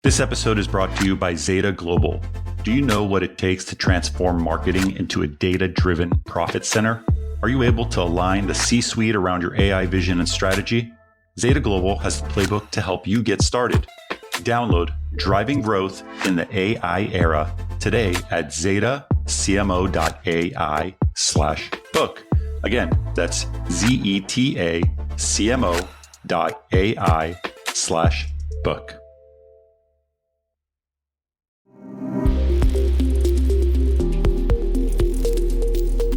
This episode is brought to you by Zeta Global. Do you know what it takes to transform marketing into a data-driven profit center? Are you able to align the C-suite around your AI vision and strategy? Zeta Global has the playbook to help you get started. Download Driving Growth in the AI Era today at zetacmo.ai/book. Again, that's zetacmo.ai/book.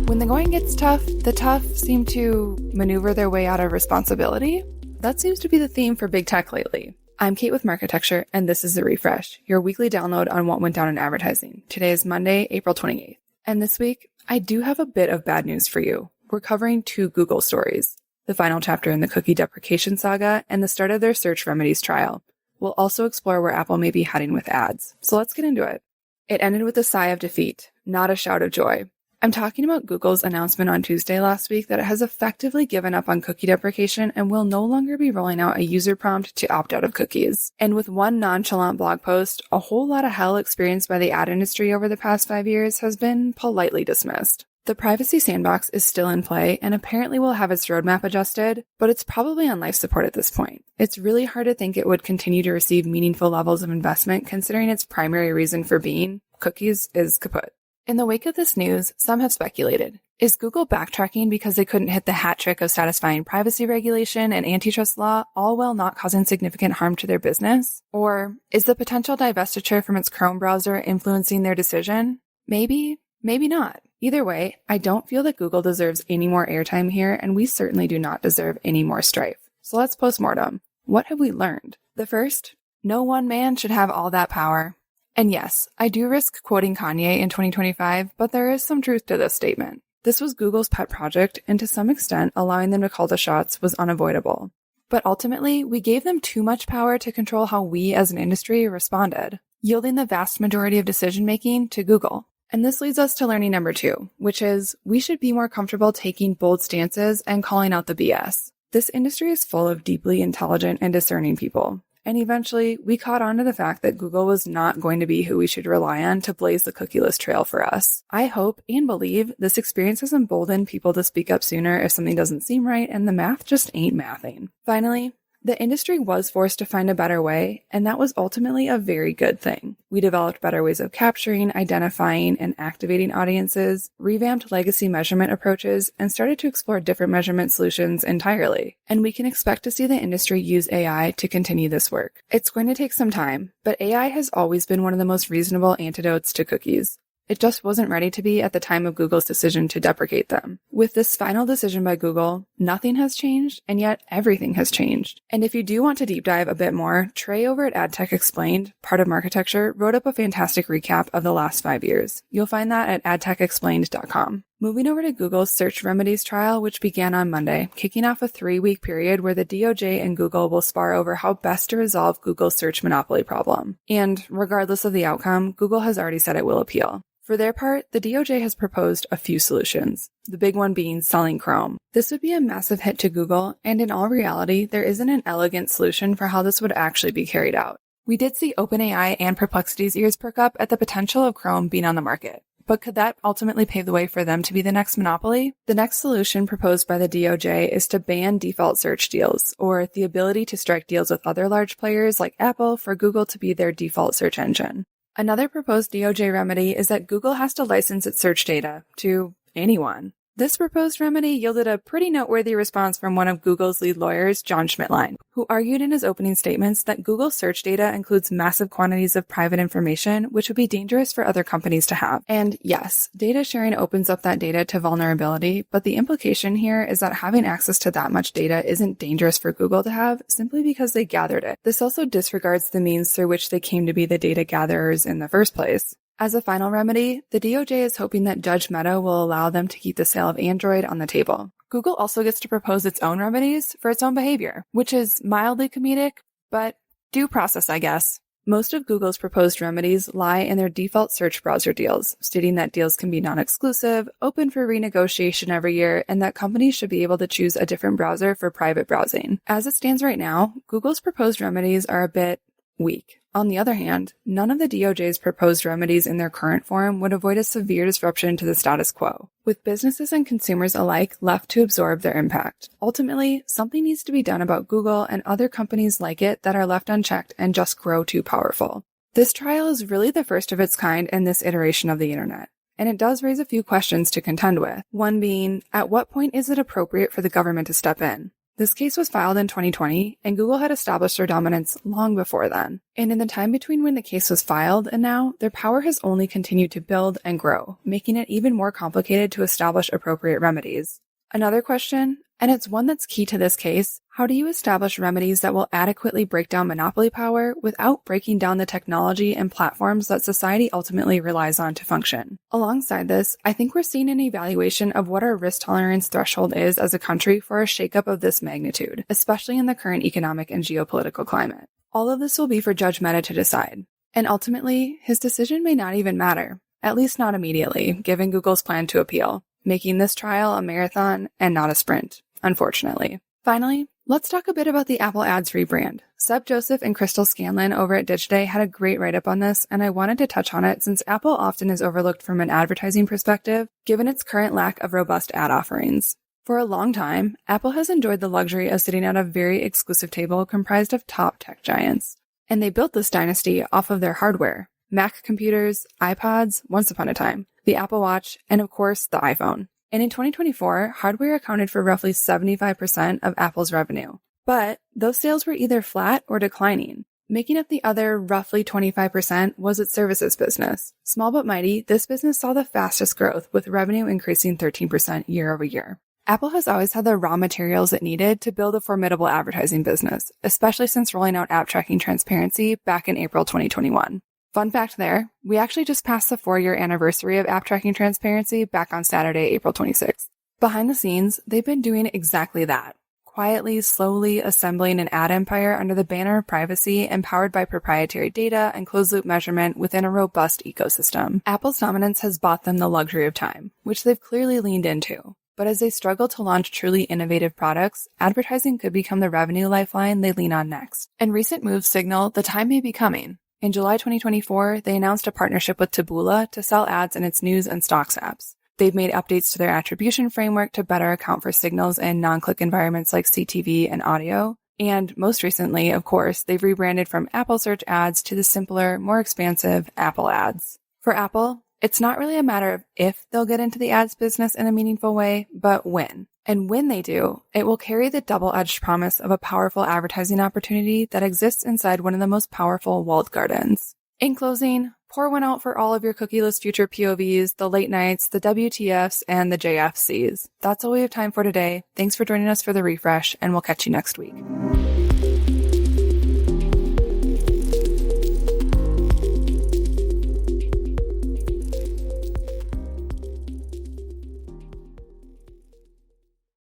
When the going gets tough, the tough seem to maneuver their way out of responsibility. That seems to be the theme for big tech lately. I'm Kate with Marketecture, and this is The Refresh, your weekly download on what went down in advertising. Today is Monday, April 28th. And this week, I do have a bit of bad news for you. We're covering two Google stories, the final chapter in the cookie deprecation saga and the start of their search remedies trial. We'll also explore where Apple may be heading with ads. So let's get into it. It ended with a sigh of defeat, not a shout of joy. I'm talking about Google's announcement on Tuesday last week that it has effectively given up on cookie deprecation and will no longer be rolling out a user prompt to opt out of cookies. And with one nonchalant blog post, a whole lot of hell experienced by the ad industry over the past 5 years has been politely dismissed. The Privacy Sandbox is still in play and apparently will have its roadmap adjusted, but it's probably on life support at this point. It's really hard to think it would continue to receive meaningful levels of investment considering its primary reason for being, cookies, is kaput. In the wake of this news, some have speculated. Is Google backtracking because they couldn't hit the hat trick of satisfying privacy regulation and antitrust law, all while not causing significant harm to their business? Or is the potential divestiture from its Chrome browser influencing their decision? Maybe, maybe not. Either way, I don't feel that Google deserves any more airtime here, and we certainly do not deserve any more strife. So let's postmortem. What have we learned? The first, no one man should have all that power. And yes, I do risk quoting Kanye in 2025, but there is some truth to this statement. This was Google's pet project, and to some extent, allowing them to call the shots was unavoidable. But ultimately, we gave them too much power to control how we as an industry responded, yielding the vast majority of decision-making to Google. And this leads us to learning number 2, which is we should be more comfortable taking bold stances and calling out the BS. This industry is full of deeply intelligent and discerning people. And eventually, we caught on to the fact that Google was not going to be who we should rely on to blaze the cookieless trail for us. I hope and believe this experience has emboldened people to speak up sooner if something doesn't seem right and the math just ain't mathing. Finally, the industry was forced to find a better way, and that was ultimately a very good thing. We developed better ways of capturing, identifying, and activating audiences, revamped legacy measurement approaches, and started to explore different measurement solutions entirely. And we can expect to see the industry use AI to continue this work. It's going to take some time, but AI has always been one of the most reasonable antidotes to cookies. It just wasn't ready to be at the time of Google's decision to deprecate them. With this final decision by Google, nothing has changed, and yet everything has changed. And if you do want to deep dive a bit more, Trey over at AdTech Explained, part of Marketecture, wrote up a fantastic recap of the last 5 years. You'll find that at adtechexplained.com. Moving over to Google's search remedies trial, which began on Monday, kicking off a 3-week period where the DOJ and Google will spar over how best to resolve Google's search monopoly problem. And regardless of the outcome, Google has already said it will appeal. For their part, the DOJ has proposed a few solutions, the big one being selling Chrome. This would be a massive hit to Google, and in all reality, there isn't an elegant solution for how this would actually be carried out. We did see OpenAI and Perplexity's ears perk up at the potential of Chrome being on the market. But could that ultimately pave the way for them to be the next monopoly? The next solution proposed by the DOJ is to ban default search deals, or the ability to strike deals with other large players like Apple for Google to be their default search engine. Another proposed DOJ remedy is that Google has to license its search data to anyone. This proposed remedy yielded a pretty noteworthy response from one of Google's lead lawyers, John Schmidtlein, who argued in his opening statements that Google's search data includes massive quantities of private information, which would be dangerous for other companies to have. And yes, data sharing opens up that data to vulnerability, but the implication here is that having access to that much data isn't dangerous for Google to have simply because they gathered it. This also disregards the means through which they came to be the data gatherers in the first place. As a final remedy, the DOJ is hoping that Judge Mehta will allow them to keep the sale of Android on the table. Google also gets to propose its own remedies for its own behavior, which is mildly comedic, but due process, I guess. Most of Google's proposed remedies lie in their default search browser deals, stating that deals can be non-exclusive, open for renegotiation every year, and that companies should be able to choose a different browser for private browsing. As it stands right now, Google's proposed remedies are a bit weak. On the other hand, none of the DOJ's proposed remedies in their current form would avoid a severe disruption to the status quo, with businesses and consumers alike left to absorb their impact. Ultimately, something needs to be done about Google and other companies like it that are left unchecked and just grow too powerful. This trial is really the first of its kind in this iteration of the internet, and it does raise a few questions to contend with. One being, at what point is it appropriate for the government to step in? This case was filed in 2020, and Google had established their dominance long before then. And in the time between when the case was filed and now, their power has only continued to build and grow, making it even more complicated to establish appropriate remedies. Another question, and it's one that's key to this case, how do you establish remedies that will adequately break down monopoly power without breaking down the technology and platforms that society ultimately relies on to function? Alongside this, I think we're seeing an evaluation of what our risk tolerance threshold is as a country for a shakeup of this magnitude, especially in the current economic and geopolitical climate. All of this will be for Judge Mehta to decide. And ultimately, his decision may not even matter, at least not immediately, given Google's plan to appeal, making this trial a marathon and not a sprint, unfortunately. Finally, let's talk a bit about the Apple Ads rebrand. Seb Joseph and Crystal Scanlon over at Digiday had a great write-up on this, and I wanted to touch on it since Apple often is overlooked from an advertising perspective, given its current lack of robust ad offerings. For a long time, Apple has enjoyed the luxury of sitting at a very exclusive table comprised of top tech giants. And they built this dynasty off of their hardware: Mac computers, iPods, once upon a time, the Apple Watch, and of course, the iPhone. And in 2024, hardware accounted for roughly 75% of Apple's revenue. But those sales were either flat or declining. Making up the other roughly 25% was its services business. Small but mighty, this business saw the fastest growth, with revenue increasing 13% year over year. Apple has always had the raw materials it needed to build a formidable advertising business, especially since rolling out app tracking transparency back in April 2021. Fun fact there, we actually just passed the 4-year anniversary of app tracking transparency back on Saturday, April 26th. Behind the scenes, they've been doing exactly that, quietly, slowly assembling an ad empire under the banner of privacy and powered by proprietary data and closed-loop measurement within a robust ecosystem. Apple's dominance has bought them the luxury of time, which they've clearly leaned into. But as they struggle to launch truly innovative products, advertising could become the revenue lifeline they lean on next. And recent moves signal the time may be coming. In July 2024, they announced a partnership with Taboola to sell ads in its news and stocks apps. They've made updates to their attribution framework to better account for signals in non-click environments like CTV and audio. And most recently, of course, they've rebranded from Apple Search Ads to the simpler, more expansive Apple Ads. For Apple, it's not really a matter of if they'll get into the ads business in a meaningful way, but when. And when they do, it will carry the double-edged promise of a powerful advertising opportunity that exists inside one of the most powerful walled gardens. In closing, pour one out for all of your cookieless future POVs, the late nights, the WTFs, and the JFCs. That's all we have time for today. Thanks for joining us for the refresh, and we'll catch you next week.